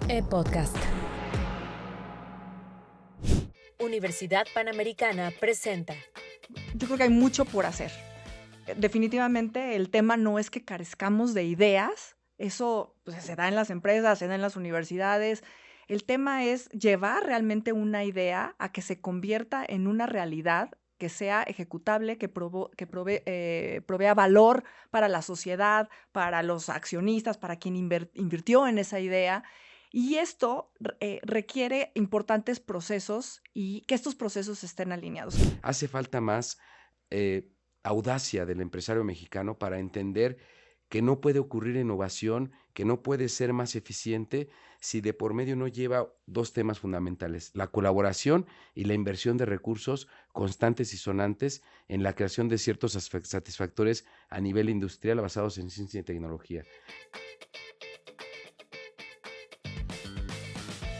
E-Podcast. Universidad Panamericana presenta. Yo creo que hay mucho por hacer. Definitivamente el tema no es que carezcamos de ideas, eso pues, se da en las empresas, se da en las universidades. El tema es llevar realmente una idea a que se convierta en una realidad que sea ejecutable, que provea valor para la sociedad, para los accionistas, para quien invirtió en esa idea. Y esto requiere importantes procesos y que estos procesos estén alineados. Hace falta más audacia del empresario mexicano para entender que no puede ocurrir innovación, que no puede ser más eficiente si de por medio no lleva dos temas fundamentales: la colaboración y la inversión de recursos constantes y sonantes en la creación de ciertos satisfactores a nivel industrial basados en ciencia y tecnología.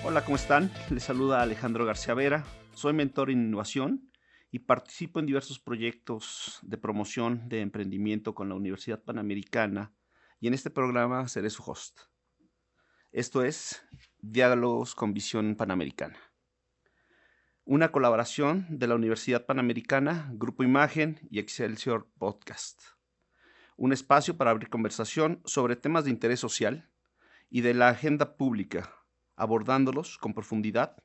Hola, ¿cómo están? Les saluda Alejandro García Vera. Soy mentor en innovación y participo en diversos proyectos de promoción de emprendimiento con la Universidad Panamericana, y en este programa seré su host. Esto es Diálogos con Visión Panamericana, una colaboración de la Universidad Panamericana, Grupo Imagen y Excelsior Podcast. Un espacio para abrir conversación sobre temas de interés social y de la agenda pública, abordándolos con profundidad,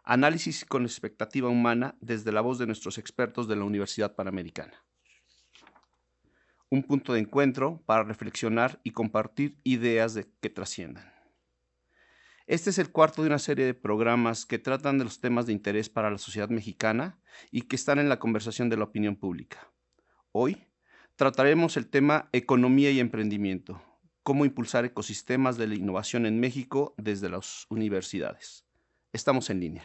análisis con expectativa humana desde la voz de nuestros expertos de la Universidad Panamericana. Un punto de encuentro para reflexionar y compartir ideas que trasciendan. Este es el cuarto de una serie de programas que tratan de los temas de interés para la sociedad mexicana y que están en la conversación de la opinión pública. Hoy trataremos el tema economía y emprendimiento, cómo impulsar ecosistemas de la innovación en México desde las universidades. Estamos en línea.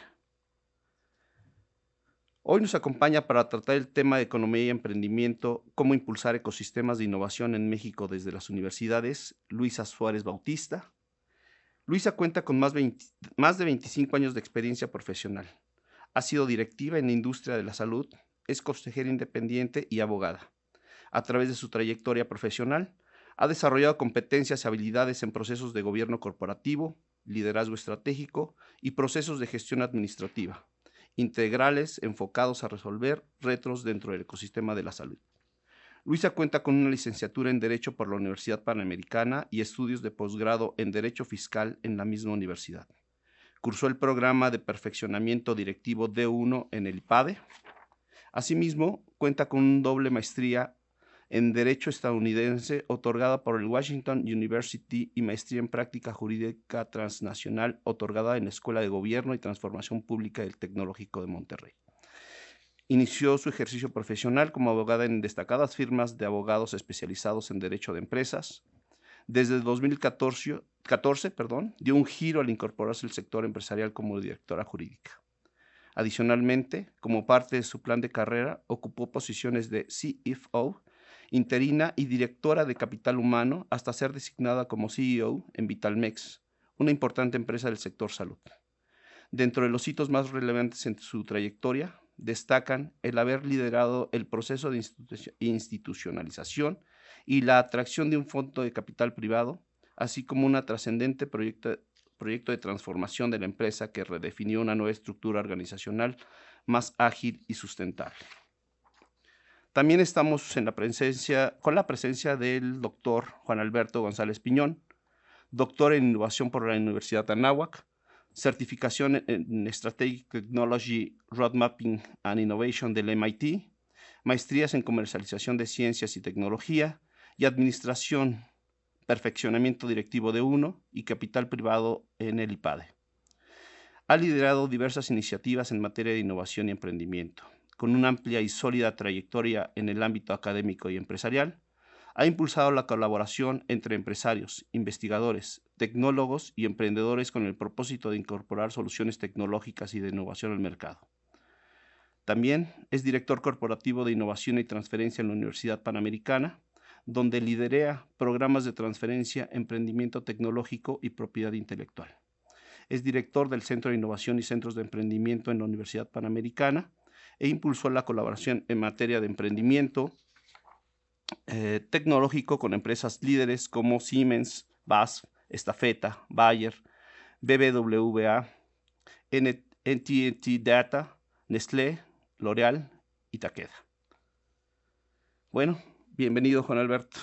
Hoy nos acompaña para tratar el tema de economía y emprendimiento, cómo impulsar ecosistemas de innovación en México desde las universidades, Luisa Suárez Bautista. Luisa cuenta con más de 25 años de experiencia profesional. Ha sido directiva en la industria de la salud, es consejera independiente y abogada. A través de su trayectoria profesional, ha desarrollado competencias y habilidades en procesos de gobierno corporativo, liderazgo estratégico y procesos de gestión administrativa, integrales enfocados a resolver retos dentro del ecosistema de la salud. Luisa cuenta con una licenciatura en Derecho por la Universidad Panamericana y estudios de posgrado en Derecho Fiscal en la misma universidad. Cursó el programa de perfeccionamiento directivo D1 en el IPADE. Asimismo, cuenta con una doble maestría en Derecho estadounidense otorgada por el Washington University y maestría en Práctica Jurídica Transnacional otorgada en la Escuela de Gobierno y Transformación Pública del Tecnológico de Monterrey. Inició su ejercicio profesional como abogada en destacadas firmas de abogados especializados en Derecho de Empresas. Desde 2014, dio un giro al incorporarse al sector empresarial como directora jurídica. Adicionalmente, como parte de su plan de carrera, ocupó posiciones de CFO, interina y directora de capital humano hasta ser designada como CEO en Vitalmex, una importante empresa del sector salud. Dentro de los hitos más relevantes en su trayectoria, destacan el haber liderado el proceso de institucionalización y la atracción de un fondo de capital privado, así como un trascendente proyecto de transformación de la empresa que redefinió una nueva estructura organizacional más ágil y sustentable. También estamos con la presencia del doctor Juan Alberto González Piñón, doctor en innovación por la Universidad de Anáhuac, certificación en Strategic Technology Roadmapping and Innovation del MIT, maestrías en comercialización de ciencias y tecnología y administración, perfeccionamiento directivo D1 y capital privado en el IPADE. Ha liderado diversas iniciativas en materia de innovación y emprendimiento. Con una amplia y sólida trayectoria en el ámbito académico y empresarial, ha impulsado la colaboración entre empresarios, investigadores, tecnólogos y emprendedores con el propósito de incorporar soluciones tecnológicas y de innovación al mercado. También es director corporativo de innovación y transferencia en la Universidad Panamericana, donde lidera programas de transferencia, emprendimiento tecnológico y propiedad intelectual. Es director del Centro de Innovación y Centros de Emprendimiento en la Universidad Panamericana e impulsó la colaboración en materia de emprendimiento tecnológico con empresas líderes como Siemens, BASF, Estafeta, Bayer, BBVA, NTT Data, Nestlé, L'Oréal y Takeda. Bueno, bienvenido, Juan Alberto.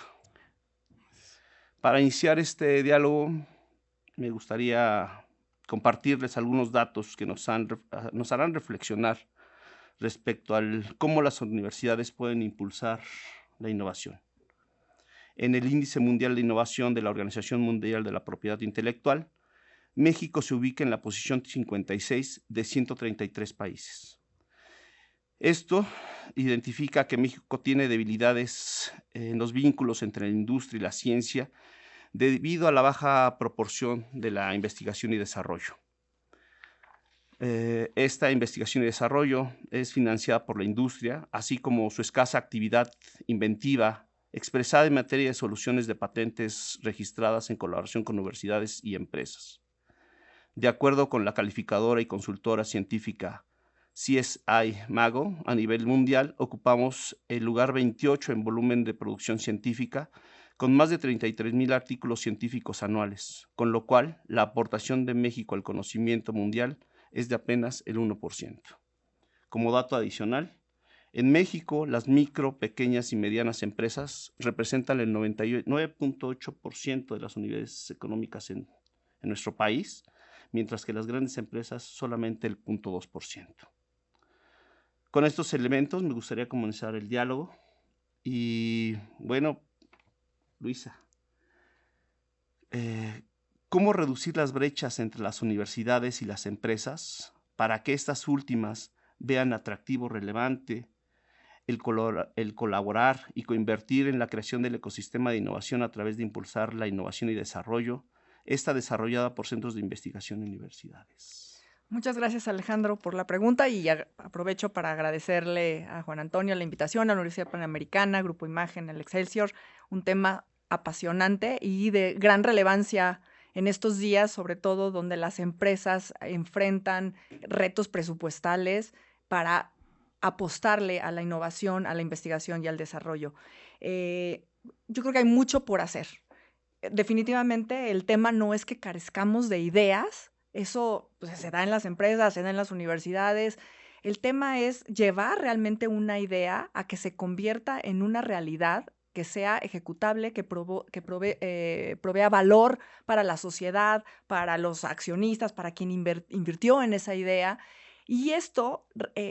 Para iniciar este diálogo, me gustaría compartirles algunos datos que nos harán reflexionar respecto al cómo las universidades pueden impulsar la innovación. En el Índice Mundial de Innovación de la Organización Mundial de la Propiedad Intelectual, México se ubica en la posición 56 de 133 países. Esto identifica que México tiene debilidades en los vínculos entre la industria y la ciencia debido a la baja proporción de la investigación y desarrollo. Esta investigación y desarrollo es financiada por la industria, así como su escasa actividad inventiva expresada en materia de soluciones de patentes registradas en colaboración con universidades y empresas. De acuerdo con la calificadora y consultora científica CSI Mago, a nivel mundial ocupamos el lugar 28 en volumen de producción científica, con más de 33,000 artículos científicos anuales, con lo cual la aportación de México al conocimiento mundial es de apenas el 1%. Como dato adicional, en México las micro, pequeñas y medianas empresas representan el 99.8% de las unidades económicas en nuestro país, mientras que las grandes empresas solamente el 0.2%. Con estos elementos me gustaría comenzar el diálogo y, bueno, Luisa, ¿cómo reducir las brechas entre las universidades y las empresas para que estas últimas vean atractivo, relevante el colaborar y coinvertir en la creación del ecosistema de innovación a través de impulsar la innovación y desarrollo, esta desarrollada por centros de investigación y universidades? Muchas gracias, Alejandro, por la pregunta y aprovecho para agradecerle a Juan Antonio la invitación a la Universidad Panamericana, Grupo Imagen, el Excelsior, un tema apasionante y de gran relevancia en estos días, sobre todo donde las empresas enfrentan retos presupuestales para apostarle a la innovación, a la investigación y al desarrollo. Yo creo que hay mucho por hacer. Definitivamente el tema no es que carezcamos de ideas, eso pues, se da en las empresas, se da en las universidades. El tema es llevar realmente una idea a que se convierta en una realidad, que sea ejecutable, que provea valor para la sociedad, para los accionistas, para quien invirtió en esa idea. Y esto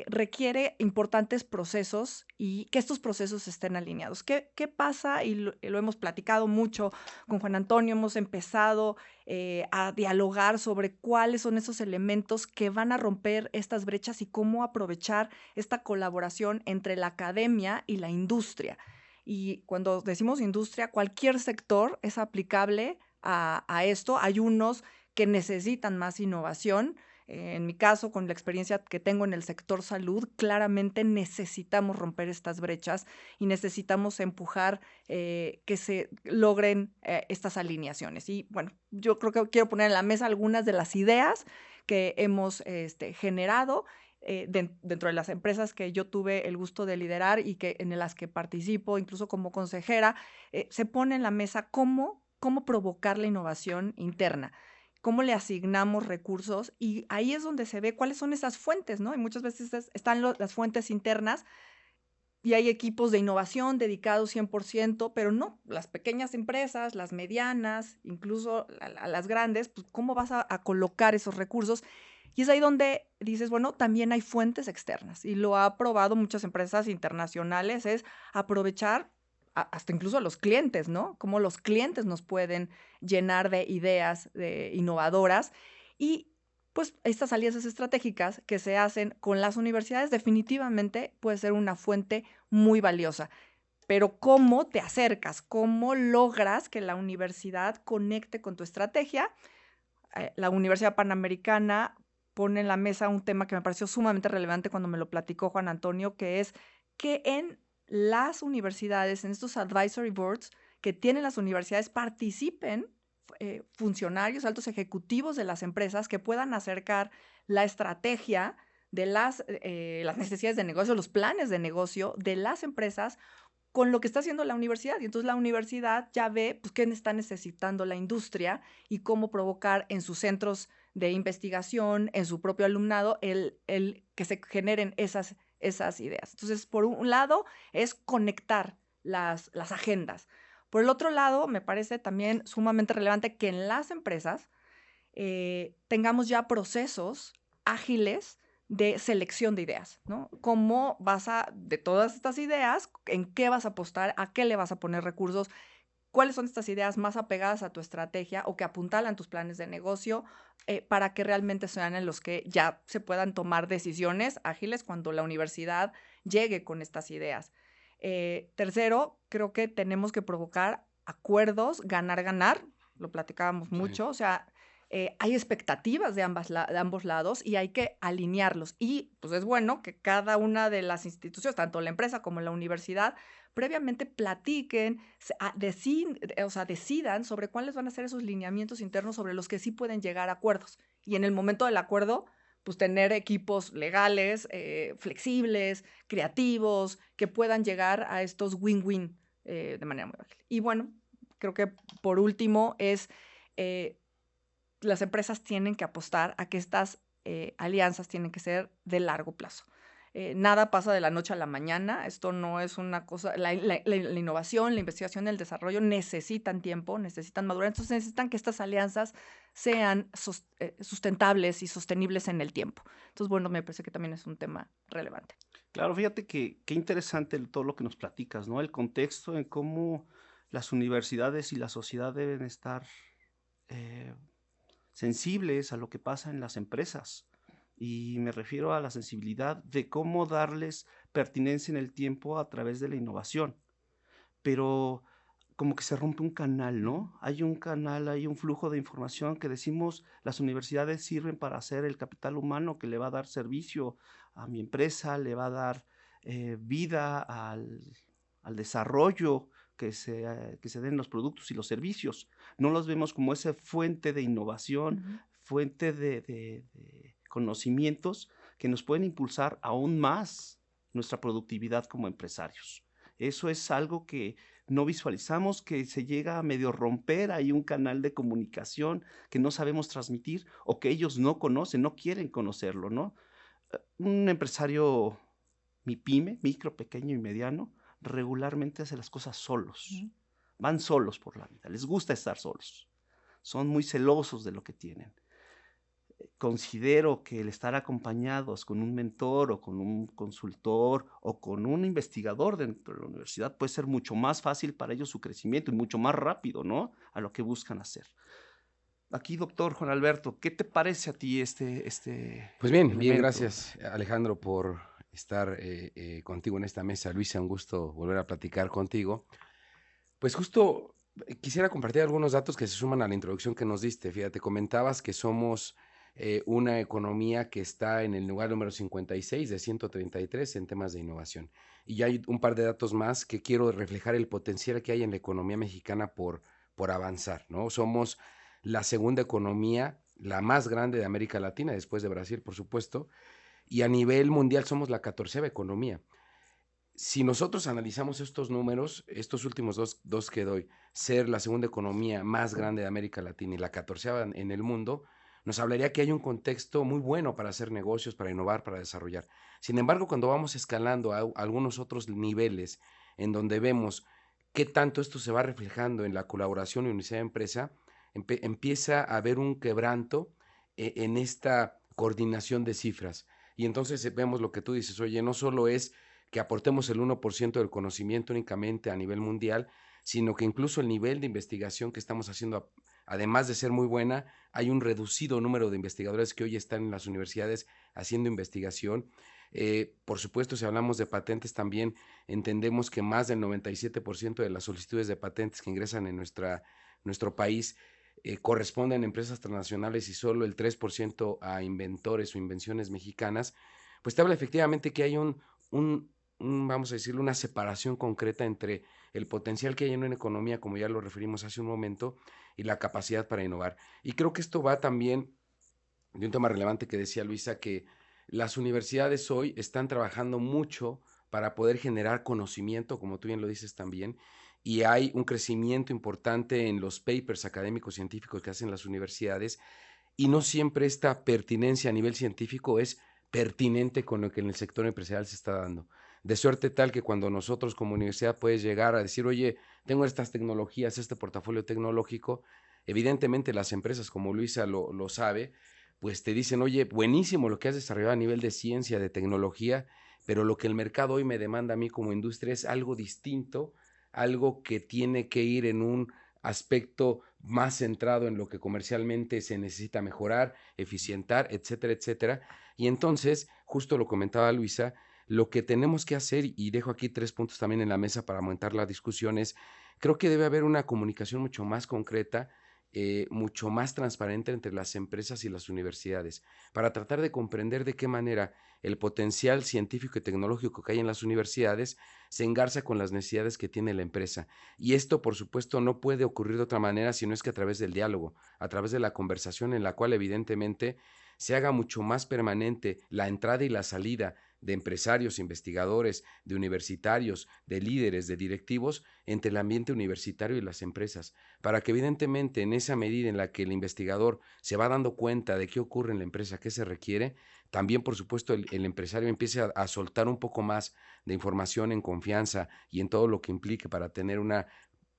requiere importantes procesos y que estos procesos estén alineados. ¿Qué pasa? Y lo hemos platicado mucho con Juan Antonio, hemos empezado a dialogar sobre cuáles son esos elementos que van a romper estas brechas y cómo aprovechar esta colaboración entre la academia y la industria. Y cuando decimos industria, cualquier sector es aplicable a esto. Hay unos que necesitan más innovación. En mi caso, con la experiencia que tengo en el sector salud, claramente necesitamos romper estas brechas y necesitamos empujar que se logren estas alineaciones. Y bueno, yo creo que quiero poner en la mesa algunas de las ideas que hemos generado dentro de las empresas que yo tuve el gusto de liderar y en las que participo, incluso como consejera. Se pone en la mesa cómo provocar la innovación interna, cómo le asignamos recursos, y ahí es donde se ve cuáles son esas fuentes, ¿no? Y muchas veces están las fuentes internas y hay equipos de innovación dedicados 100%, pero no, las pequeñas empresas, las medianas, incluso a las grandes, pues ¿cómo vas a colocar esos recursos? Y es ahí donde dices, bueno, también hay fuentes externas, y lo ha probado muchas empresas internacionales, es aprovechar hasta incluso a los clientes, ¿no? Cómo los clientes nos pueden llenar de ideas innovadoras, y pues estas alianzas estratégicas que se hacen con las universidades definitivamente puede ser una fuente muy valiosa. Pero ¿cómo te acercas? ¿Cómo logras que la universidad conecte con tu estrategia? La Universidad Panamericana pone en la mesa un tema que me pareció sumamente relevante cuando me lo platicó Juan Antonio, que es que en las universidades, en estos advisory boards que tienen las universidades, participen funcionarios, altos ejecutivos de las empresas que puedan acercar la estrategia de las necesidades de negocio, los planes de negocio de las empresas con lo que está haciendo la universidad. Y entonces la universidad ya ve pues, qué está necesitando la industria y cómo provocar en sus centros de investigación, en su propio alumnado, el que se generen esas ideas. Entonces, por un lado, es conectar las agendas. Por el otro lado, me parece también sumamente relevante que en las empresas tengamos ya procesos ágiles de selección de ideas, ¿no? ¿Cómo vas de todas estas ideas, en qué vas a apostar, a qué le vas a poner recursos, cuáles son estas ideas más apegadas a tu estrategia o que apuntalan tus planes de negocio para que realmente sean en los que ya se puedan tomar decisiones ágiles cuando la universidad llegue con estas ideas? Tercero, creo que tenemos que provocar acuerdos, ganar, lo platicábamos mucho, o sea, hay expectativas de ambos lados y hay que alinearlos. Y pues es bueno que cada una de las instituciones, tanto la empresa como la universidad, previamente platiquen, decidan sobre cuáles van a ser esos lineamientos internos sobre los que sí pueden llegar a acuerdos. Y en el momento del acuerdo, pues tener equipos legales, flexibles, creativos, que puedan llegar a estos win-win de manera muy ágil. Y bueno, creo que por último es las empresas tienen que apostar a que estas alianzas tienen que ser de largo plazo. Nada pasa de la noche a la mañana, esto no es una cosa, la innovación, la investigación, el desarrollo necesitan tiempo, necesitan madurar, entonces necesitan que estas alianzas sean sustentables y sostenibles en el tiempo. Entonces, bueno, me parece que también es un tema relevante. Claro, fíjate que qué interesante todo lo que nos platicas, ¿no? El contexto en cómo las universidades y la sociedad deben estar sensibles a lo que pasa en las empresas. Y me refiero a la sensibilidad de cómo darles pertinencia en el tiempo a través de la innovación. Pero como que se rompe un canal, ¿no? Hay un canal, hay un flujo de información que decimos las universidades sirven para hacer el capital humano que le va a dar servicio a mi empresa, le va a dar vida al desarrollo que se den los productos y los servicios. No los vemos como esa fuente de innovación, fuente de conocimientos que nos pueden impulsar aún más nuestra productividad como empresarios. Eso es algo que no visualizamos, que se llega a medio romper ahí un canal de comunicación que no sabemos transmitir o que ellos no conocen, no quieren conocerlo, ¿no? Un empresario MIPYME, micro, pequeño y mediano, regularmente hace las cosas solos. Van solos por la vida, les gusta estar solos. Son muy celosos de lo que tienen. Considero que el estar acompañados con un mentor o con un consultor o con un investigador dentro de la universidad puede ser mucho más fácil para ellos su crecimiento y mucho más rápido, ¿no? A lo que buscan hacer. Aquí, doctor Juan Alberto, ¿qué te parece a ti este Pues bien, elemento? gracias Alejandro por estar contigo en esta mesa. Luisa, un gusto volver a platicar contigo. Pues justo quisiera compartir algunos datos que se suman a la introducción que nos diste. Fíjate, comentabas que somos una economía que está en el lugar número 56 de 133 en temas de innovación. Y ya hay un par de datos más que quiero reflejar el potencial que hay en la economía mexicana por avanzar, ¿no? Somos la segunda economía, la más grande de América Latina, después de Brasil, por supuesto, y a nivel mundial somos la 14ª economía. Si nosotros analizamos estos números, estos últimos dos que doy, ser la segunda economía más grande de América Latina y la 14ª en el mundo, nos hablaría que hay un contexto muy bueno para hacer negocios, para innovar, para desarrollar. Sin embargo, cuando vamos escalando a algunos otros niveles en donde vemos qué tanto esto se va reflejando en la colaboración universidad-empresa, empieza a haber un quebranto en esta coordinación de cifras. Y entonces vemos lo que tú dices, oye, no solo es que aportemos el 1% del conocimiento únicamente a nivel mundial, sino que incluso el nivel de investigación que estamos haciendo, además de ser muy buena, hay un reducido número de investigadores que hoy están en las universidades haciendo investigación. Por supuesto, si hablamos de patentes también, entendemos que más del 97% de las solicitudes de patentes que ingresan en nuestro país corresponden a empresas transnacionales y solo el 3% a inventores o invenciones mexicanas. Pues te habla efectivamente que hay vamos a decirlo, una separación concreta entre el potencial que hay en una economía, como ya lo referimos hace un momento, y la capacidad para innovar. Y creo que esto va también de un tema relevante que decía Luisa, que las universidades hoy están trabajando mucho para poder generar conocimiento, como tú bien lo dices también, y hay un crecimiento importante en los papers académicos científicos que hacen las universidades, y no siempre esta pertinencia a nivel científico es pertinente con lo que en el sector empresarial se está dando. De suerte tal que cuando nosotros como universidad puedes llegar a decir, oye, tengo estas tecnologías, este portafolio tecnológico, evidentemente las empresas como Luisa lo sabe, pues te dicen, oye, buenísimo lo que has desarrollado a nivel de ciencia, de tecnología, pero lo que el mercado hoy me demanda a mí como industria es algo distinto, algo que tiene que ir en un aspecto más centrado en lo que comercialmente se necesita mejorar, eficientar, etcétera, etcétera. Y entonces, justo lo comentaba Luisa, lo que tenemos que hacer, y dejo aquí 3 puntos también en la mesa para aumentar la discusión, es, creo que debe haber una comunicación mucho más concreta, mucho más transparente entre las empresas y las universidades, para tratar de comprender de qué manera el potencial científico y tecnológico que hay en las universidades se engarza con las necesidades que tiene la empresa. Y esto, por supuesto, no puede ocurrir de otra manera si no es que a través del diálogo, a través de la conversación en la cual evidentemente se haga mucho más permanente la entrada y la salida de empresarios, investigadores, de universitarios, de líderes, de directivos entre el ambiente universitario y las empresas, para que evidentemente en esa medida en la que el investigador se va dando cuenta de qué ocurre en la empresa, qué se requiere, también por supuesto el empresario empiece a soltar un poco más de información en confianza y en todo lo que implique para tener una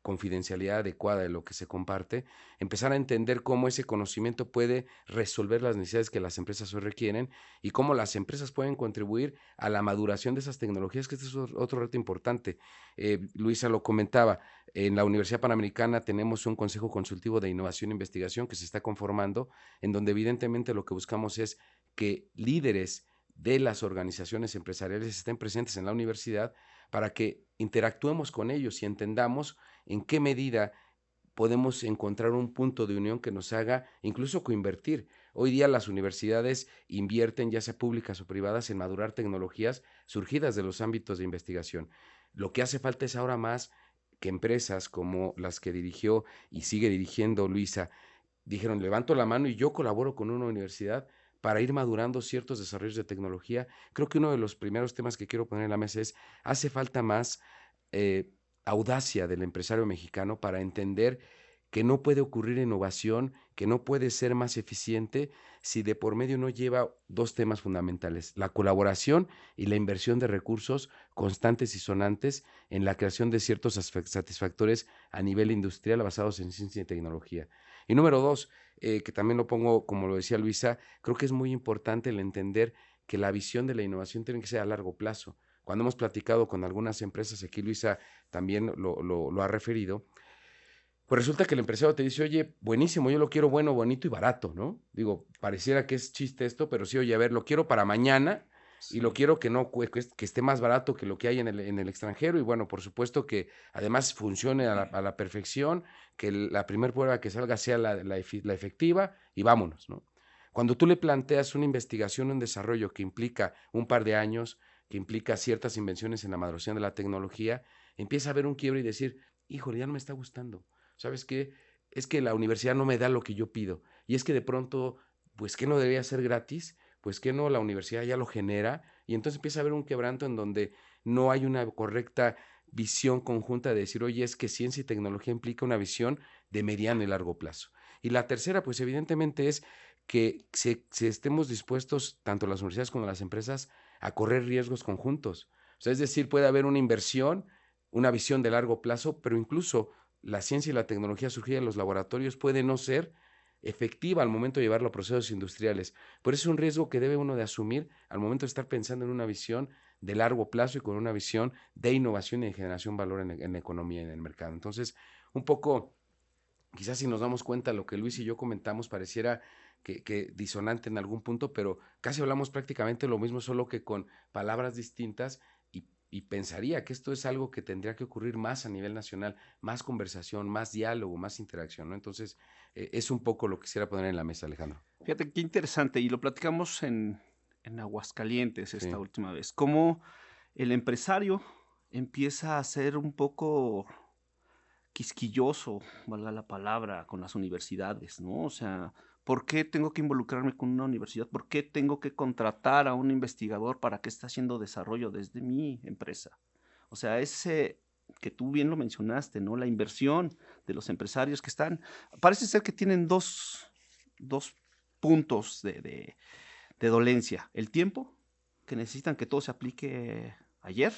confidencialidad adecuada de lo que se comparte, empezar a entender cómo ese conocimiento puede resolver las necesidades que las empresas hoy requieren y cómo las empresas pueden contribuir a la maduración de esas tecnologías, que este es otro reto importante. Luisa lo comentaba, en la Universidad Panamericana tenemos un Consejo Consultivo de Innovación e Investigación que se está conformando, en donde evidentemente lo que buscamos es que líderes de las organizaciones empresariales estén presentes en la universidad para que interactuemos con ellos y entendamos en qué medida podemos encontrar un punto de unión que nos haga incluso coinvertir. Hoy día las universidades invierten, ya sea públicas o privadas, en madurar tecnologías surgidas de los ámbitos de investigación. Lo que hace falta es ahora más que empresas como las que dirigió y sigue dirigiendo Luisa, dijeron, levanto la mano y yo colaboro con una universidad para ir madurando ciertos desarrollos de tecnología. Creo que uno de los primeros temas que quiero poner en la mesa es, hace falta más eh, audacia del empresario mexicano para entender que no puede ocurrir innovación, que no puede ser más eficiente si de por medio no lleva 2 temas fundamentales, la colaboración y la inversión de recursos constantes y sonantes en la creación de ciertos satisfactores a nivel industrial basados en ciencia y tecnología. Y número 2, que también lo pongo, como lo decía Luisa, creo que es muy importante el entender que la visión de la innovación tiene que ser a largo plazo. Cuando hemos platicado con algunas empresas, aquí Luisa también lo ha referido, pues resulta que el empresario te dice, oye, buenísimo, yo lo quiero bueno, bonito y barato, ¿no? Digo, pareciera que es chiste esto, pero sí, oye, a ver, lo quiero para mañana y lo Sí. quiero que no que esté más barato que lo que hay en el extranjero y bueno, por supuesto que además funcione a la perfección, que la primer prueba que salga sea la efectiva y vámonos, ¿no? Cuando tú le planteas una investigación, un desarrollo que implica un par de años, que implica ciertas invenciones en la maduración de la tecnología, empieza a haber un quiebre y decir, híjole, ya no me está gustando. ¿Sabes qué? Es que la universidad no me da lo que yo pido. Y es que de pronto, pues, ¿qué no debería ser gratis? Pues, ¿qué no? La universidad ya lo genera. Y entonces empieza a haber un quebranto en donde no hay una correcta visión conjunta de decir, oye, es que ciencia y tecnología implica una visión de mediano y largo plazo. Y la tercera, pues, evidentemente es que se estemos dispuestos, tanto las universidades como las empresas, a correr riesgos conjuntos. O sea, es decir, puede haber una inversión, una visión de largo plazo, pero incluso la ciencia y la tecnología surgida en los laboratorios puede no ser efectiva al momento de llevarlo a procesos industriales. Por eso es un riesgo que debe uno de asumir al momento de estar pensando en una visión de largo plazo y con una visión de innovación y de generación de valor en la economía y en el mercado. Entonces, un poco, quizás si nos damos cuenta, lo que Luis y yo comentamos pareciera que disonante en algún punto, pero casi hablamos prácticamente lo mismo, solo que con palabras distintas y pensaría que esto es algo que tendría que ocurrir más a nivel nacional, más conversación, más diálogo, más interacción, ¿no? Entonces, es un poco lo que quisiera poner en la mesa, Alejandro. Fíjate qué interesante, y lo platicamos en Aguascalientes esta Sí, última vez, cómo el empresario empieza a ser un poco quisquilloso, valga la palabra, con las universidades, ¿no? O sea, ¿por qué tengo que involucrarme con una universidad? ¿Por qué tengo que contratar a un investigador para que esté haciendo desarrollo desde mi empresa? O sea, ese que tú bien lo mencionaste, ¿no? La inversión de los empresarios que están, parece ser que tienen dos puntos de dolencia. El tiempo, que necesitan que todo se aplique ayer,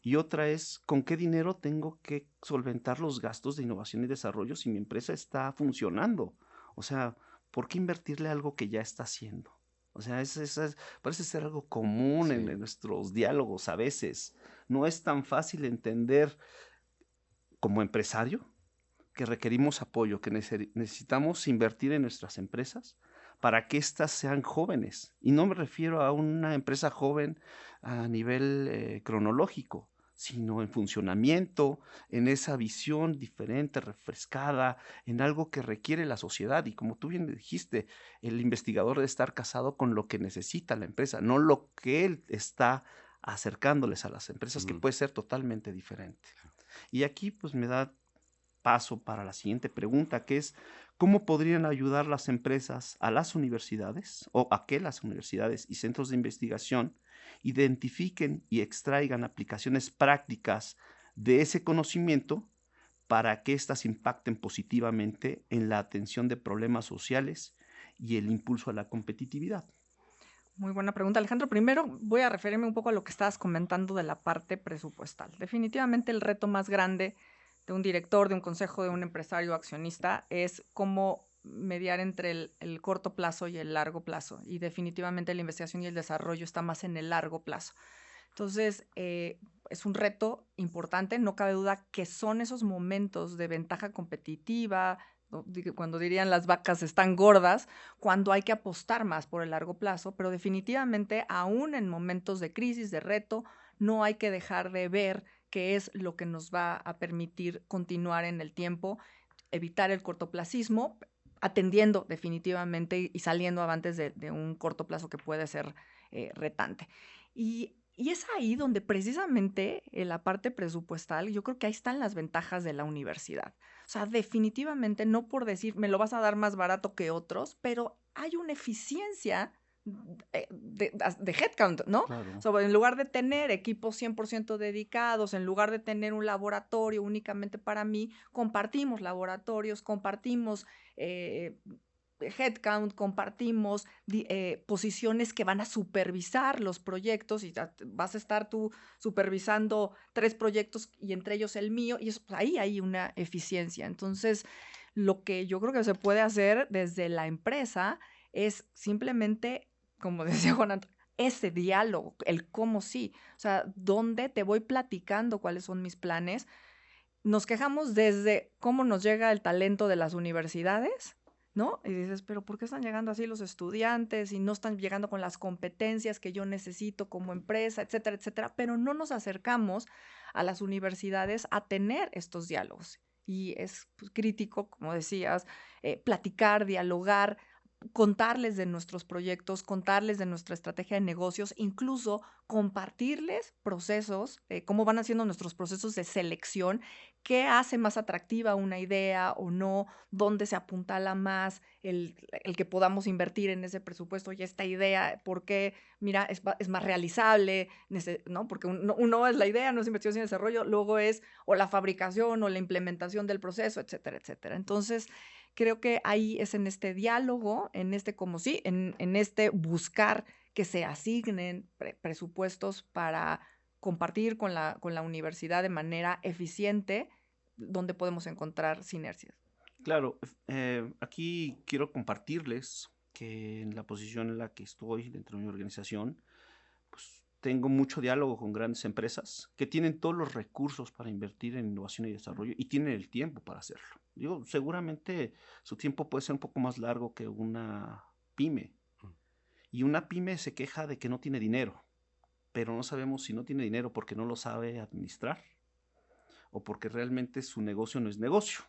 y otra es con qué dinero tengo que solventar los gastos de innovación y desarrollo si mi empresa está funcionando. O sea, ¿por qué invertirle algo que ya está haciendo? O sea, parece ser algo común en Sí, nuestros diálogos a veces. No es tan fácil entender como empresario que requerimos apoyo, que necesitamos invertir en nuestras empresas para que éstas sean jóvenes. Y no me refiero a una empresa joven a nivel cronológico, sino en funcionamiento, en esa visión diferente, refrescada, en algo que requiere la sociedad. Y como tú bien dijiste, el investigador debe estar casado con lo que necesita la empresa, no lo que él está acercándoles a las empresas, que ujú, puede ser totalmente diferente. Y aquí pues me da paso para la siguiente pregunta, que es, ¿cómo podrían ayudar las empresas a las universidades o a que las universidades y centros de investigación identifiquen y extraigan aplicaciones prácticas de ese conocimiento para que éstas impacten positivamente en la atención de problemas sociales y el impulso a la competitividad? Muy buena pregunta, Alejandro. Primero voy a referirme un poco a lo que estabas comentando de la parte presupuestal. Definitivamente el reto más grande de un director, de un consejo, de un empresario accionista es cómo mediar entre el corto plazo y el largo plazo. Y definitivamente la investigación y el desarrollo está más en el largo plazo. Entonces, es un reto importante, no cabe duda que son esos momentos de ventaja competitiva, ¿no? Cuando dirían las vacas están gordas, cuando hay que apostar más por el largo plazo, pero definitivamente aún en momentos de crisis, de reto, no hay que dejar de ver qué es lo que nos va a permitir continuar en el tiempo, evitar el cortoplacismo, atendiendo definitivamente y saliendo avantes de un corto plazo que puede ser retante. Y es ahí donde precisamente en la parte presupuestal, yo creo que ahí están las ventajas de la universidad. O sea, definitivamente no por decir me lo vas a dar más barato que otros, pero hay una eficiencia de headcount, ¿no? O Claro. sea, en lugar de tener equipos 100% dedicados, en lugar de tener un laboratorio únicamente para mí, compartimos laboratorios, compartimos headcount, compartimos posiciones que van a supervisar los proyectos y vas a estar tú supervisando 3 proyectos y entre ellos el mío, y eso, pues, ahí hay una eficiencia. Entonces, lo que yo creo que se puede hacer desde la empresa es simplemente, como decía Juan Antonio, ese diálogo, el cómo sí, o sea, dónde te voy platicando cuáles son mis planes. Nos quejamos desde cómo nos llega el talento de las universidades, ¿no? Y dices, pero ¿por qué están llegando así los estudiantes y no están llegando con las competencias que yo necesito como empresa, etcétera, etcétera? Pero no nos acercamos a las universidades a tener estos diálogos. Y es pues, crítico, como decías, platicar, dialogar, contarles de nuestros proyectos, contarles de nuestra estrategia de negocios, incluso compartirles procesos, cómo van haciendo nuestros procesos de selección, qué hace más atractiva una idea o no, dónde se apuntala más el que podamos invertir en ese presupuesto y esta idea, porque, mira, es más realizable, ¿no? Porque uno es la idea, no es investigación y desarrollo, luego es o la fabricación o la implementación del proceso, etcétera, etcétera. Entonces, creo que ahí es en este diálogo, en este como sí, en este buscar que se asignen presupuestos para compartir con la universidad de manera eficiente, donde podemos encontrar sinergias. Claro, aquí quiero compartirles que en la posición en la que estoy dentro de mi organización, pues tengo mucho diálogo con grandes empresas que tienen todos los recursos para invertir en innovación y desarrollo y tienen el tiempo para hacerlo. Digo, seguramente su tiempo puede ser un poco más largo que una pyme. Y una pyme se queja de que no tiene dinero, pero no sabemos si no tiene dinero porque no lo sabe administrar o porque realmente su negocio no es negocio.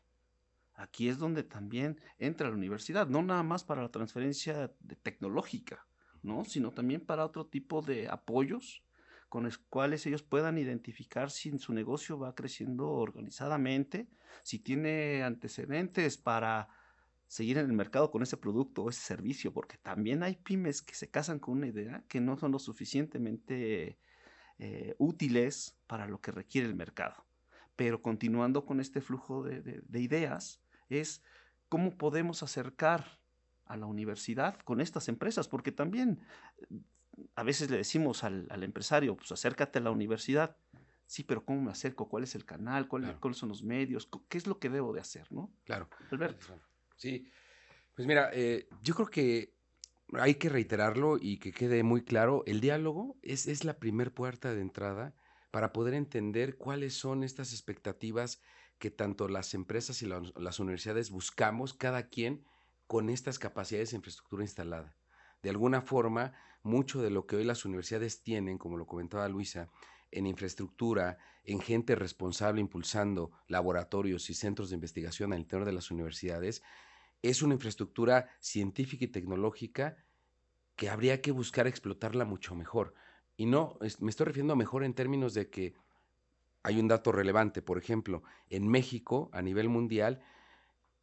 Aquí es donde también entra la universidad, no nada más para la transferencia tecnológica, ¿no? Sino también para otro tipo de apoyos con los cuales ellos puedan identificar si su negocio va creciendo organizadamente, si tiene antecedentes para seguir en el mercado con ese producto o ese servicio, porque también hay pymes que se casan con una idea que no son lo suficientemente útiles para lo que requiere el mercado. Pero continuando con este flujo de ideas, es cómo podemos acercar a la universidad con estas empresas, porque también a veces le decimos al empresario, pues acércate a la universidad. Sí, pero ¿cómo me acerco? ¿Cuál es el canal? Claro, ¿Cuáles son los medios? ¿Qué es lo que debo de hacer, no? claro. Alberto. Claro. Sí, pues mira, yo creo que hay que reiterarlo y que quede muy claro, el diálogo es la primer puerta de entrada para poder entender cuáles son estas expectativas que tanto las empresas y las universidades buscamos, cada quien con estas capacidades de infraestructura instalada. De alguna forma, mucho de lo que hoy las universidades tienen, como lo comentaba Luisa, en infraestructura, en gente responsable impulsando laboratorios y centros de investigación al interior de las universidades, es una infraestructura científica y tecnológica que habría que buscar explotarla mucho mejor. Y no, me estoy refiriendo a mejor en términos de que hay un dato relevante. Por ejemplo, en México, a nivel mundial,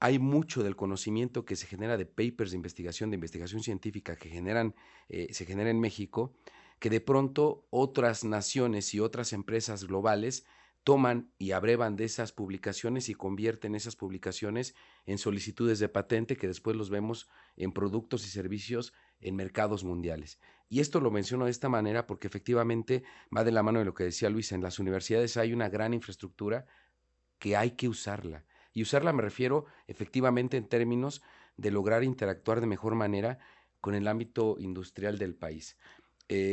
hay mucho del conocimiento que se genera de investigación científica que se genera en México, que de pronto otras naciones y otras empresas globales toman y abrevan de esas publicaciones y convierten esas publicaciones en solicitudes de patente que después los vemos en productos y servicios en mercados mundiales. Y esto lo menciono de esta manera porque efectivamente va de la mano de lo que decía Luisa. En las universidades hay una gran infraestructura que hay que usarla. Y usarla me refiero efectivamente en términos de lograr interactuar de mejor manera con el ámbito industrial del país.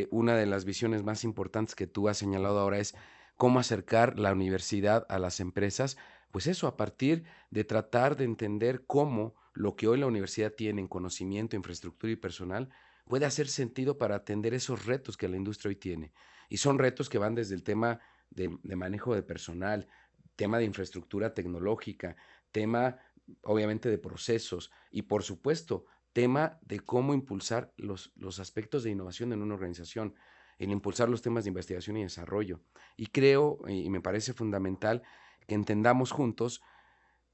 Una de las visiones más importantes que tú has señalado ahora es cómo acercar la universidad a las empresas, pues eso, a partir de tratar de entender cómo lo que hoy la universidad tiene en conocimiento, infraestructura y personal puede hacer sentido para atender esos retos que la industria hoy tiene. Y son retos que van desde el tema de manejo de personal, tema de infraestructura tecnológica, tema obviamente de procesos y por supuesto tema de cómo impulsar los aspectos de innovación en una organización, el impulsar los temas de investigación y desarrollo. Y creo, y me parece fundamental, que entendamos juntos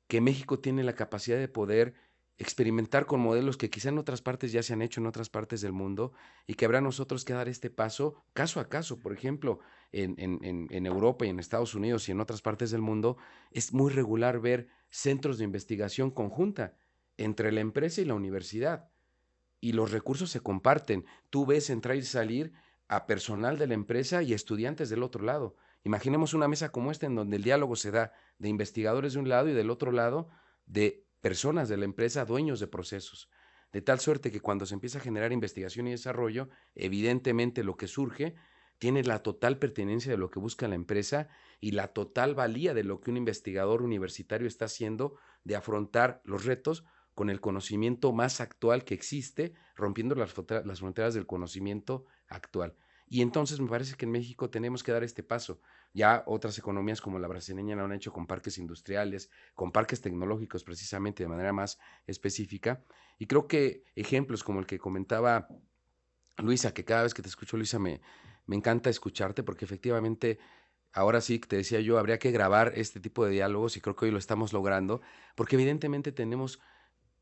que México tiene la capacidad de poder experimentar con modelos que quizá en otras partes ya se han hecho en otras partes del mundo y que habrá nosotros que dar este paso caso a caso. Por ejemplo, en Europa y en Estados Unidos y en otras partes del mundo es muy regular ver centros de investigación conjunta entre la empresa y la universidad y los recursos se comparten. Tú ves entrar y salir a personal de la empresa y estudiantes del otro lado. Imaginemos una mesa como esta en donde el diálogo se da de investigadores de un lado y del otro lado de personas de la empresa, dueños de procesos. De tal suerte que cuando se empieza a generar investigación y desarrollo, evidentemente lo que surge tiene la total pertenencia de lo que busca la empresa y la total valía de lo que un investigador universitario está haciendo de afrontar los retos con el conocimiento más actual que existe, rompiendo las fronteras del conocimiento actual. Y entonces me parece que en México tenemos que dar este paso. Ya otras economías como la brasileña lo han hecho con parques industriales, con parques tecnológicos precisamente de manera más específica. Y creo que ejemplos como el que comentaba Luisa, que cada vez que te escucho, Luisa, me encanta escucharte porque efectivamente, ahora sí, te decía yo, habría que grabar este tipo de diálogos y creo que hoy lo estamos logrando, porque evidentemente tenemos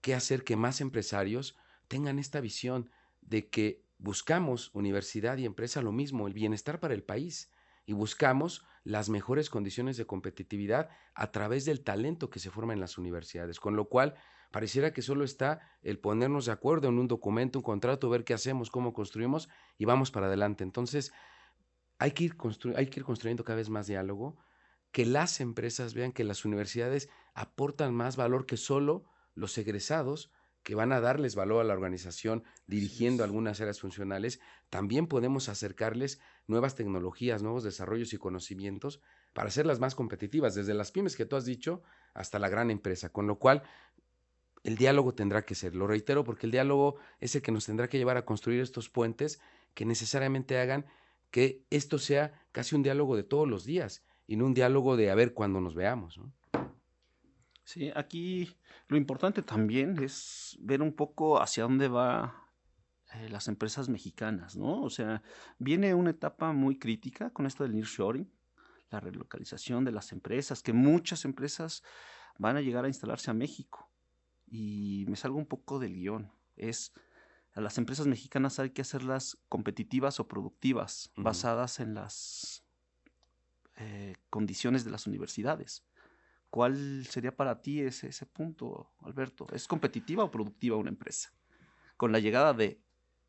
que hacer que más empresarios tengan esta visión de que buscamos universidad y empresa lo mismo, el bienestar para el país, y buscamos las mejores condiciones de competitividad a través del talento que se forma en las universidades, con lo cual pareciera que solo está el ponernos de acuerdo en un documento, un contrato, ver qué hacemos, cómo construimos y vamos para adelante. Entonces, hay que ir construyendo cada vez más diálogo, que las empresas vean que las universidades aportan más valor que solo los egresados que van a darles valor a la organización Así dirigiendo es. algunas áreas funcionales. También podemos acercarles nuevas tecnologías, nuevos desarrollos y conocimientos para hacerlas más competitivas, desde las pymes que tú has dicho hasta la gran empresa, con lo cual el diálogo tendrá que ser, lo reitero, porque el diálogo es el que nos tendrá que llevar a construir estos puentes que necesariamente hagan que esto sea casi un diálogo de todos los días y no un diálogo de a ver cuándo nos veamos, ¿no? Sí, aquí lo importante también es ver un poco hacia dónde va las empresas mexicanas, ¿no? O sea, viene una etapa muy crítica con esto del nearshoring, la relocalización de las empresas, que muchas empresas van a llegar a instalarse a México. Y me salgo un poco del guión. A las empresas mexicanas hay que hacerlas competitivas o productivas, basadas en las condiciones de las universidades. ¿Cuál sería para ti ese punto, Alberto? ¿Es competitiva o productiva una empresa? Con la llegada de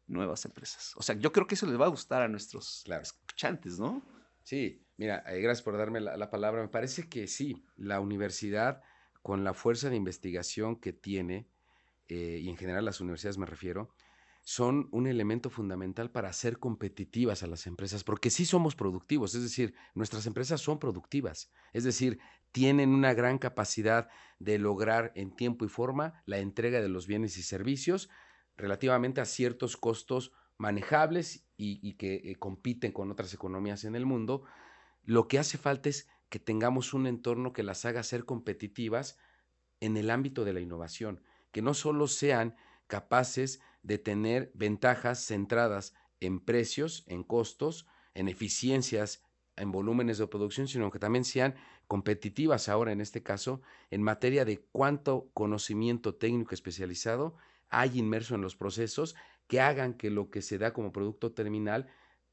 nuevas empresas. O sea, yo creo que eso les va a gustar a nuestros escuchantes, ¿no? Sí, mira, gracias por darme la palabra. Me parece que sí, la universidad, con la fuerza de investigación que tiene, y en general las universidades me refiero, son un elemento fundamental para hacer competitivas a las empresas, porque sí somos productivos, es decir, nuestras empresas son productivas, es decir, tienen una gran capacidad de lograr en tiempo y forma la entrega de los bienes y servicios relativamente a ciertos costos manejables y que compiten con otras economías en el mundo. Lo que hace falta es que tengamos un entorno que las haga ser competitivas en el ámbito de la innovación, que no solo sean capaces de tener ventajas centradas en precios, en costos, en eficiencias, en volúmenes de producción, sino que también sean competitivas ahora, en este caso, en materia de cuánto conocimiento técnico especializado hay inmerso en los procesos que hagan que lo que se da como producto terminal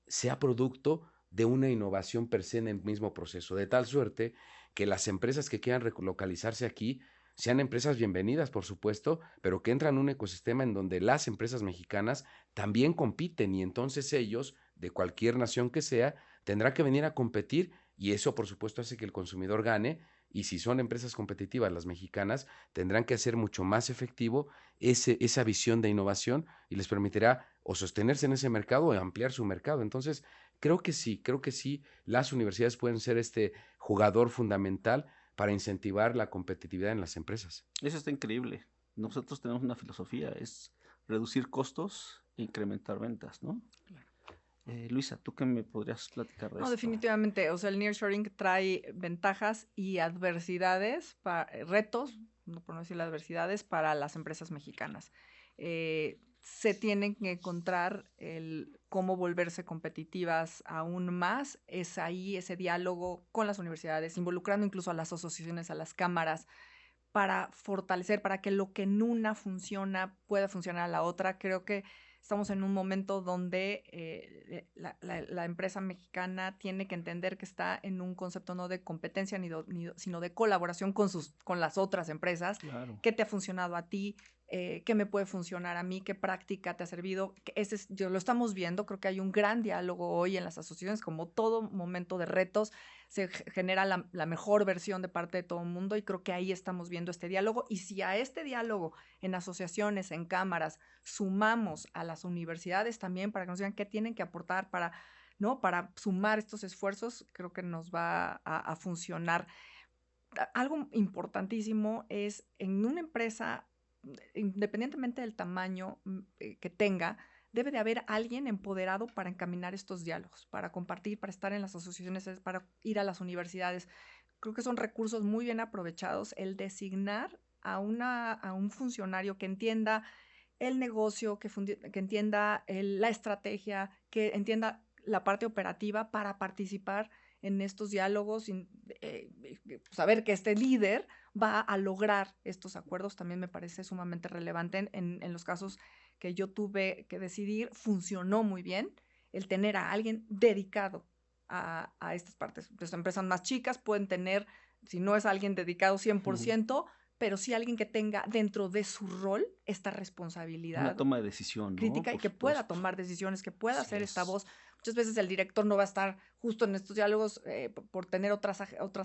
sea producto de una innovación per se en el mismo proceso, de tal suerte que las empresas que quieran relocalizarse aquí sean empresas bienvenidas, por supuesto, pero que entran en un ecosistema en donde las empresas mexicanas también compiten y entonces ellos, de cualquier nación que sea, tendrán que venir a competir y eso, por supuesto, hace que el consumidor gane y si son empresas competitivas las mexicanas, tendrán que hacer mucho más efectivo esa visión de innovación y les permitirá o sostenerse en ese mercado o ampliar su mercado. Entonces, creo que sí, las universidades pueden ser este jugador fundamental para incentivar la competitividad en las empresas. Eso está increíble. Nosotros tenemos una filosofía, es reducir costos e incrementar ventas, ¿no? Luisa, ¿tú qué me podrías platicar de No, esto? definitivamente. O sea, el nearshoring trae ventajas y adversidades, retos, no por no decir adversidades, para las empresas mexicanas. Se tienen que encontrar cómo volverse competitivas aún más. Es ahí ese diálogo con las universidades, involucrando incluso a las asociaciones, a las cámaras, para fortalecer, para que lo que en una funciona pueda funcionar a la otra. Creo que estamos en un momento donde la empresa mexicana tiene que entender que está en un concepto no de competencia, sino de colaboración con las otras empresas. Claro. ¿Qué te ha funcionado a ti? ¿Qué me puede funcionar a mí? ¿Qué práctica te ha servido? Lo estamos viendo, creo que hay un gran diálogo hoy en las asociaciones, como todo momento de retos, se genera la mejor versión de parte de todo el mundo y creo que ahí estamos viendo este diálogo. Y si a este diálogo en asociaciones, en cámaras, sumamos a las universidades también para que nos digan qué tienen que aportar para sumar estos esfuerzos, creo que nos va a funcionar. Algo importantísimo es en una empresa, independientemente del tamaño que tenga, debe de haber alguien empoderado para encaminar estos diálogos, para compartir, para estar en las asociaciones, para ir a las universidades. Creo que son recursos muy bien aprovechados el designar a un funcionario que entienda el negocio, que entienda la estrategia, que entienda la parte operativa para participar en estos diálogos, saber que este líder va a lograr estos acuerdos también me parece sumamente relevante en los casos que yo tuve que decidir, funcionó muy bien el tener a alguien dedicado a estas partes. Las empresas más chicas pueden tener, si no es alguien dedicado 100%, pero sí alguien que tenga dentro de su rol esta responsabilidad. Una toma de decisión, ¿no? Crítica y Por que pueda supuesto. tomar decisiones, que pueda Así hacer esta es. voz. Muchas veces el director no va a estar justo en estos diálogos por tener otras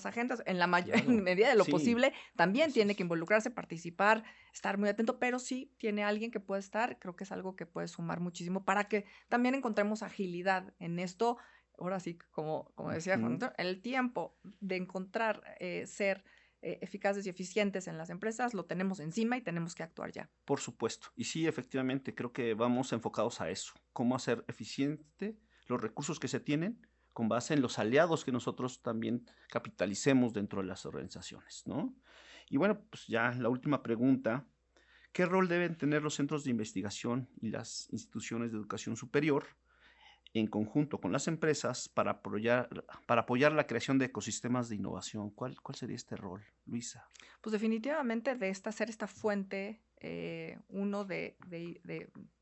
agendas. En Claro. medida de lo Sí, posible, también así tiene es. que involucrarse, participar, estar muy atento, pero sí tiene alguien que puede estar. Creo que es algo que puede sumar muchísimo para que también encontremos agilidad en esto. Ahora sí, como decía Juan, el tiempo de encontrar ser eficaces y eficientes en las empresas lo tenemos encima y tenemos que actuar ya. Por supuesto. Y sí, efectivamente, creo que vamos enfocados a eso. Cómo hacer eficiente los recursos que se tienen con base en los aliados que nosotros también capitalicemos dentro de las organizaciones, ¿no? Y bueno, pues ya la última pregunta. ¿Qué rol deben tener los centros de investigación y las instituciones de educación superior en conjunto con las empresas para apoyar la creación de ecosistemas de innovación? ¿Cuál sería este rol, Luisa? Pues definitivamente de ser esta fuente, uno de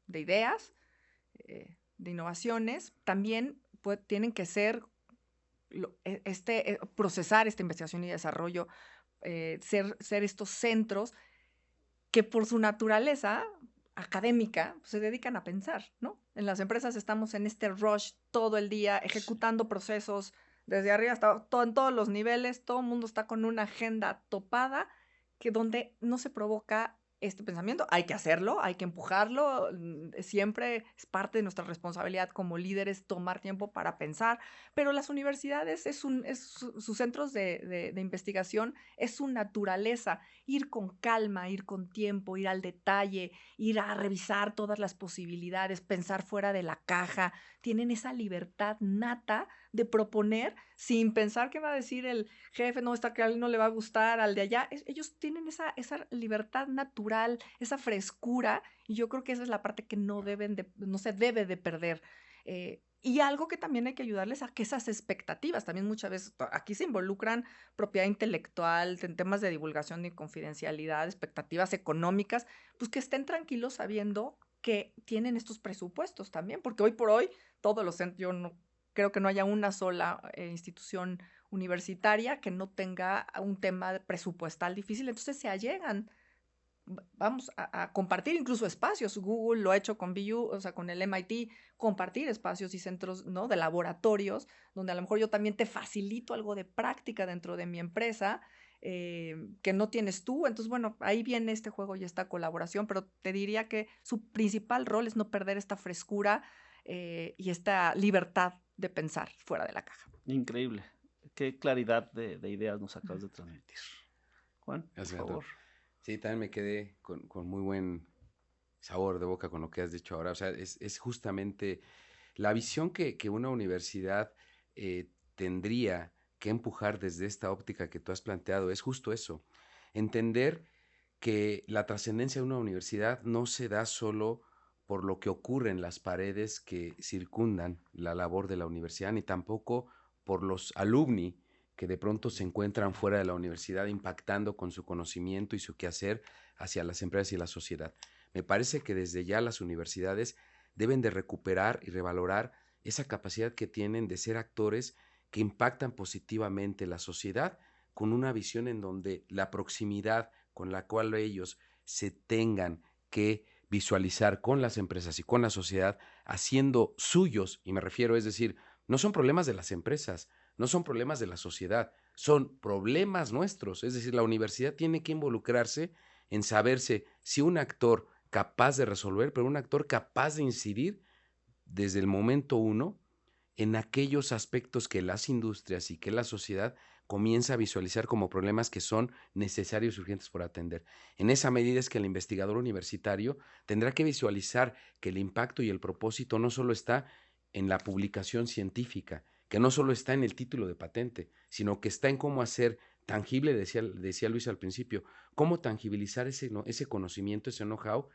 ideas, de innovaciones, también tienen que ser, procesar esta investigación y desarrollo, ser estos centros que por su naturaleza académica pues, se dedican a pensar, ¿no? En las empresas estamos en este rush todo el día, ejecutando procesos desde arriba hasta en todos los niveles, todo el mundo está con una agenda topada, que donde no se provoca este pensamiento. Hay que hacerlo, hay que empujarlo, siempre es parte de nuestra responsabilidad como líderes tomar tiempo para pensar, pero las universidades sus centros de investigación es su naturaleza, ir con calma, ir con tiempo, ir al detalle, ir a revisar todas las posibilidades, pensar fuera de la caja. Tienen esa libertad nata de proponer sin pensar qué va a decir el jefe, no, está que a alguien no le va a gustar, al de allá. Ellos tienen esa libertad natural, esa frescura, y yo creo que esa es la parte que no se debe de perder. Y algo que también hay que ayudarles a que esas expectativas, también muchas veces aquí se involucran propiedad intelectual, en temas de divulgación y confidencialidad, expectativas económicas, pues que estén tranquilos sabiendo que tienen estos presupuestos también, porque hoy por hoy todos los centros, yo no creo que no haya una sola institución universitaria que no tenga un tema presupuestal difícil, entonces se allegan. Vamos a compartir incluso espacios. Google lo ha hecho con BU, o sea, con el MIT, compartir espacios y centros, ¿no?, de laboratorios, donde a lo mejor yo también te facilito algo de práctica dentro de mi empresa que no tienes tú. Entonces, bueno, ahí viene este juego y esta colaboración, pero te diría que su principal rol es no perder esta frescura y esta libertad de pensar fuera de la caja. Increíble. Qué claridad de ideas nos acabas de transmitir. Juan, por Gracias, favor. Sí, también me quedé con muy buen sabor de boca con lo que has dicho ahora. O sea, es justamente la visión que una universidad tendría que empujar desde esta óptica que tú has planteado. Es justo eso, entender que la trascendencia de una universidad no se da solo por lo que ocurre en las paredes que circundan la labor de la universidad, ni tampoco por los alumni que de pronto se encuentran fuera de la universidad impactando con su conocimiento y su quehacer hacia las empresas y la sociedad. Me parece que desde ya las universidades deben de recuperar y revalorar esa capacidad que tienen de ser actores que impactan positivamente la sociedad con una visión en donde la proximidad con la cual ellos se tengan que visualizar con las empresas y con la sociedad, haciendo suyos, y me refiero, es decir, no son problemas de las empresas, no son problemas de la sociedad, son problemas nuestros. Es decir, la universidad tiene que involucrarse en saberse si un actor capaz de resolver, pero un actor capaz de incidir desde el momento uno en aquellos aspectos que las industrias y que la sociedad comienza a visualizar como problemas que son necesarios y urgentes por atender. En esa medida es que el investigador universitario tendrá que visualizar que el impacto y el propósito no solo está en la publicación científica, que no solo está en el título de patente, sino que está en cómo hacer tangible, decía Luis al principio, cómo tangibilizar ese conocimiento, ese know-how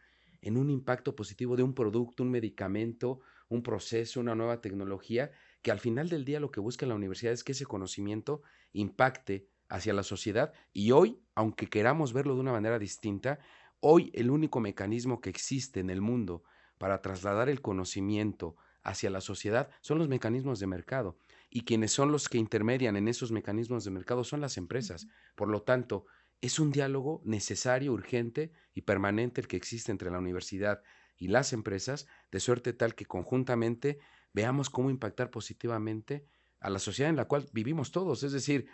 en un impacto positivo de un producto, un medicamento, un proceso, una nueva tecnología, que al final del día lo que busca la universidad es que ese conocimiento impacte hacia la sociedad. Y hoy, aunque queramos verlo de una manera distinta, hoy el único mecanismo que existe en el mundo para trasladar el conocimiento hacia la sociedad son los mecanismos de mercado. Y quienes son los que intermedian en esos mecanismos de mercado son las empresas. Por lo tanto, es un diálogo necesario, urgente y permanente el que existe entre la universidad y las empresas, de suerte tal que conjuntamente veamos cómo impactar positivamente a la sociedad en la cual vivimos todos. Es decir,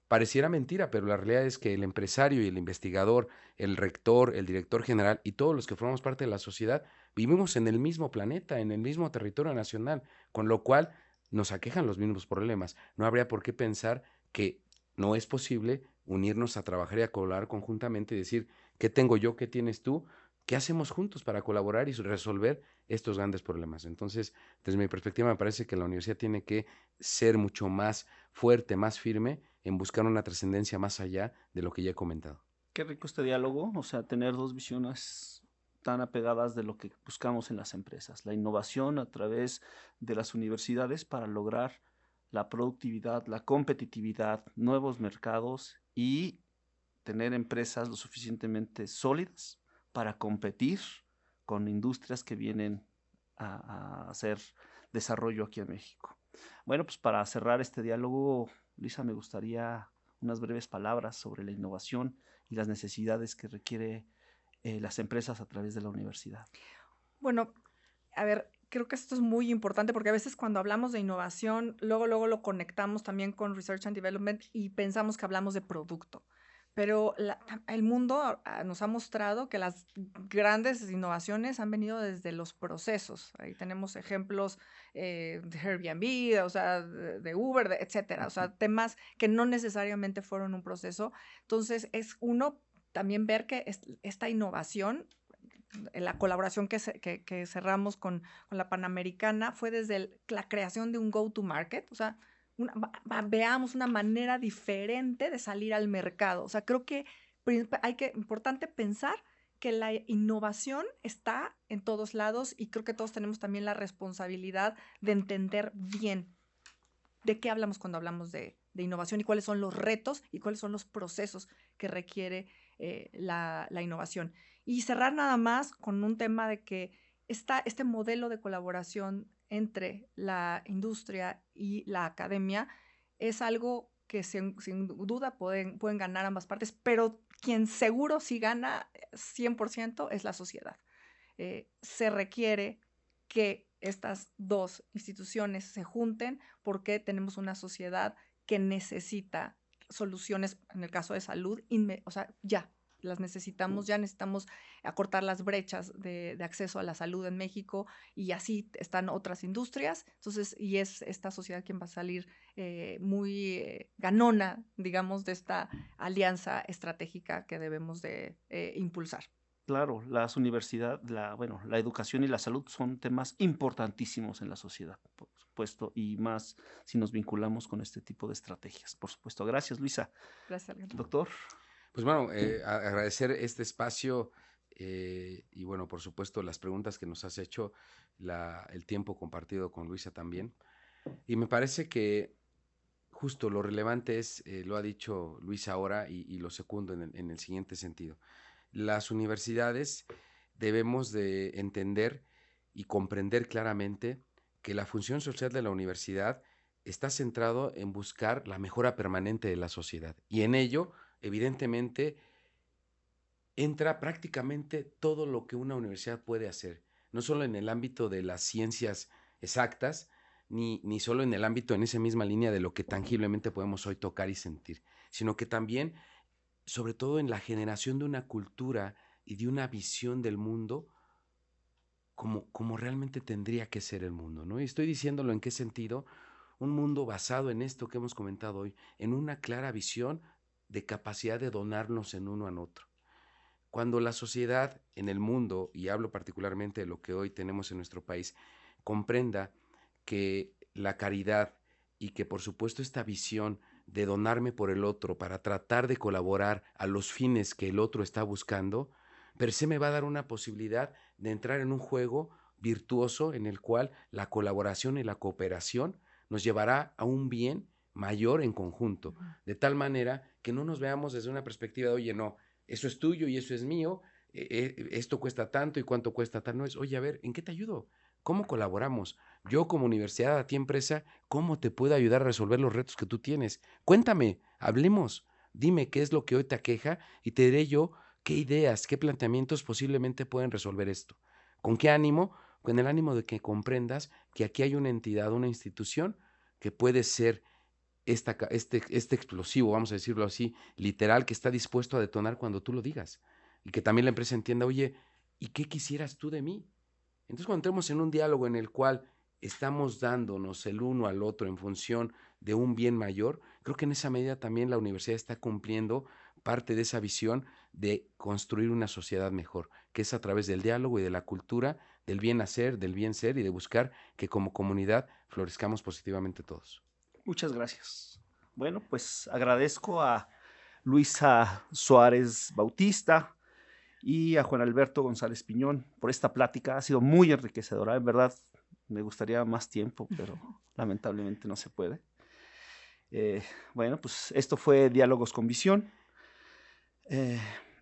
pareciera mentira, pero la realidad es que el empresario y el investigador, el rector, el director general y todos los que formamos parte de la sociedad vivimos en el mismo planeta, en el mismo territorio nacional, con lo cual nos aquejan los mismos problemas. No habría por qué pensar que no es posible unirnos a trabajar y a colaborar conjuntamente y decir, ¿qué tengo yo? ¿Qué tienes tú? ¿Qué hacemos juntos para colaborar y resolver estos grandes problemas? Entonces, desde mi perspectiva, me parece que la universidad tiene que ser mucho más fuerte, más firme en buscar una trascendencia más allá de lo que ya he comentado. Qué rico este diálogo, o sea, tener dos visiones tan apegadas de lo que buscamos en las empresas, la innovación a través de las universidades para lograr la productividad, la competitividad, nuevos mercados y tener empresas lo suficientemente sólidas para competir con industrias que vienen a hacer desarrollo aquí en México. Bueno, pues para cerrar este diálogo, Luisa, me gustaría unas breves palabras sobre la innovación y las necesidades que requiere las empresas a través de la universidad. Bueno, a ver, creo que esto es muy importante porque a veces cuando hablamos de innovación, luego lo conectamos también con Research and Development y pensamos que hablamos de producto. Pero el mundo nos ha mostrado que las grandes innovaciones han venido desde los procesos. Ahí tenemos ejemplos de Airbnb, o sea, de Uber, etcétera. O sea, temas que no necesariamente fueron un proceso. Entonces, es uno también ver que esta innovación, la colaboración que cerramos con la Panamericana fue desde la creación de un go-to-market, o sea, veamos una manera diferente de salir al mercado. O sea, creo que importante pensar que la innovación está en todos lados y creo que todos tenemos también la responsabilidad de entender bien de qué hablamos cuando hablamos de innovación y cuáles son los retos y cuáles son los procesos que requiere la innovación. Y cerrar nada más con un tema de que este modelo de colaboración entre la industria y la academia es algo que sin duda pueden ganar ambas partes, pero quien seguro sí gana 100% es la sociedad. Se requiere que estas dos instituciones se junten porque tenemos una sociedad que necesita soluciones, en el caso de salud, o sea, ya necesitamos acortar las brechas de acceso a la salud en México y así están otras industrias, entonces, y es esta sociedad quien va a salir muy ganona, digamos, de esta alianza estratégica que debemos de impulsar. Claro, las universidades, la educación y la salud son temas importantísimos en la sociedad, por supuesto, y más si nos vinculamos con este tipo de estrategias, por supuesto. Gracias, Luisa. Gracias, Alejandro. Doctor. Pues bueno, agradecer este espacio y bueno, por supuesto, las preguntas que nos has hecho, el tiempo compartido con Luisa también. Y me parece que justo lo relevante es, lo ha dicho Luisa ahora y lo secundo en el siguiente sentido. Las universidades debemos de entender y comprender claramente que la función social de la universidad está centrado en buscar la mejora permanente de la sociedad. Y en ello, evidentemente, entra prácticamente todo lo que una universidad puede hacer, no solo en el ámbito de las ciencias exactas, ni solo en el ámbito, en esa misma línea de lo que tangiblemente podemos hoy tocar y sentir, sino que también, sobre todo en la generación de una cultura y de una visión del mundo como realmente tendría que ser el mundo, ¿no? Y estoy diciéndolo en qué sentido, un mundo basado en esto que hemos comentado hoy, en una clara visión de capacidad de donarnos en uno al otro. Cuando la sociedad en el mundo, y hablo particularmente de lo que hoy tenemos en nuestro país, comprenda que la caridad y que por supuesto esta visión de donarme por el otro para tratar de colaborar a los fines que el otro está buscando, per se me va a dar una posibilidad de entrar en un juego virtuoso en el cual la colaboración y la cooperación nos llevará a un bien mayor en conjunto, de tal manera que no nos veamos desde una perspectiva de, oye, no, eso es tuyo y eso es mío, esto cuesta tanto y cuánto cuesta tanto. No es, oye, a ver, ¿en qué te ayudo? ¿Cómo colaboramos? Yo como universidad, a ti empresa, ¿cómo te puedo ayudar a resolver los retos que tú tienes? Cuéntame, hablemos, dime qué es lo que hoy te aqueja y te diré yo qué ideas, qué planteamientos posiblemente pueden resolver esto. ¿Con qué ánimo? Con el ánimo de que comprendas que aquí hay una entidad, una institución que puede ser este explosivo, vamos a decirlo así, literal, que está dispuesto a detonar cuando tú lo digas. Y que también la empresa entienda, oye, ¿y qué quisieras tú de mí? Entonces, cuando entremos en un diálogo en el cual estamos dándonos el uno al otro en función de un bien mayor, creo que en esa medida también la universidad está cumpliendo parte de esa visión de construir una sociedad mejor, que es a través del diálogo y de la cultura, del bien hacer, del bien ser y de buscar que como comunidad florezcamos positivamente todos. Muchas gracias. Bueno, pues agradezco a Luisa Suárez Bautista y a Juan Alberto González Piñón por esta plática. Ha sido muy enriquecedora. En verdad, me gustaría más tiempo, pero lamentablemente no se puede. Bueno, pues esto fue Diálogos con Visión.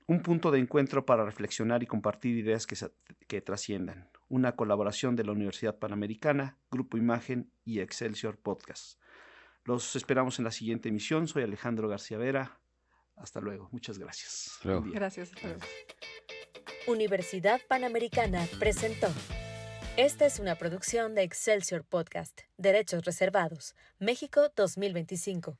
Un punto de encuentro para reflexionar y compartir ideas que trasciendan. Una colaboración de la Universidad Panamericana, Grupo Imagen y Excelsior Podcast. Los esperamos en la siguiente emisión. Soy Alejandro García Vera. Hasta luego. Muchas gracias. Hasta luego. Buen día. Gracias. Hasta luego. Universidad Panamericana presentó. Esta es una producción de Excelsior Podcast. Derechos reservados. México 2025.